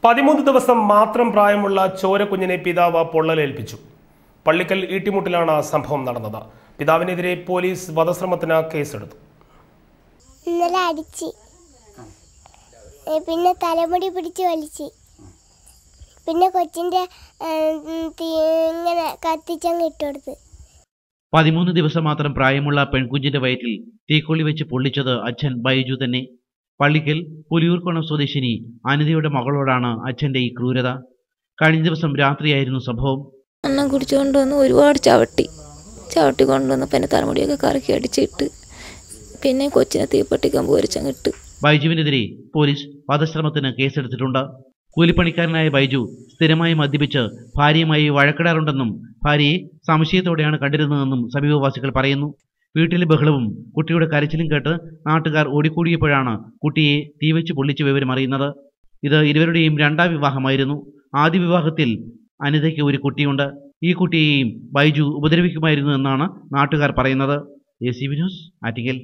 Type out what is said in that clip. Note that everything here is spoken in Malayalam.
13 ദിവസം മാത്രം പ്രായമുള്ള ചോരക്കുഞ്ഞിനെ പിതാവ് പൊള്ളലേൽപ്പിച്ചു. പള്ളിക്കൽ ഈട്ടിമുട്ടിലാണ് സംഭവം നടന്നത്. പിതാവിനെതിരെ പോലീസ് വധശ്രമത്തിന് കേസെടുത്തു. ഇന്നലെ അടിച്ച്, പിന്നെ തലമുടി പിടിച്ച് വലിച്ച്, പിന്നെ കൊച്ചിൻ്റെ ഇങ്ങനെ കത്തിച്ചങ്ങ് ഇട്ടുകൊടുത്ത്. 13 ദിവസം മാത്രം പ്രായമുള്ള പെൺകുഞ്ഞിന്റെ വയറ്റിൽ തീക്കൊള്ളി വെച്ച് പൊള്ളിച്ചത് അച്ഛൻ ബൈജു തന്നെ. പള്ളിക്കൽ പുലിയൂർക്കോണം സ്വദേശിനി അനിതയുടെ മകളോടാണ് അച്ഛന്റെ ഈ ക്രൂരത. കഴിഞ്ഞ ദിവസം രാത്രിയായിരുന്നു സംഭവം. അന്നം കുടിച്ചുകൊണ്ടുവന്ന് ഒരുപാട് ചവിട്ടി കൊണ്ടുവന്ന് പിന്നെ തലമുടിയൊക്കെ കറക്കി അടിച്ചിട്ട് പിന്നെ കൊച്ചിനെ തീപ്പെട്ടിക്കാൻ പോരിച്ചങ്ങിട്ട്. ബൈജുവിനെതിരെ പോലീസ് വധശ്രമത്തിന് കേസെടുത്തിട്ടുണ്ട്. കൂലിപ്പണിക്കാരനായ ബൈജു സ്ഥിരമായി മദ്യപിച്ച് ഭാര്യയുമായി വഴക്കിടാറുണ്ടെന്നും ഭാര്യയെ സംശയത്തോടെയാണ് കണ്ടിരുന്നതെന്നും സമീപവാസികൾ പറയുന്നു. വീട്ടിലെ ബഹളവും കുട്ടിയുടെ കരച്ചിലും കേട്ട് നാട്ടുകാർ ഓടിക്കൂടിയപ്പോഴാണ് കുട്ടിയെ തീവെച്ച് പൊള്ളിച്ച വിവരം അറിയുന്നത്. ഇത് ഇരുവരുടെയും രണ്ടാം വിവാഹമായിരുന്നു. ആദ്യ വിവാഹത്തിൽ അനിതയ്ക്ക് ഒരു കുട്ടിയുണ്ട്. ഈ കുട്ടിയെയും ബൈജു ഉപദ്രവിക്കുമായിരുന്നു എന്നാണ് നാട്ടുകാർ പറയുന്നത്. ACB news, Attingal.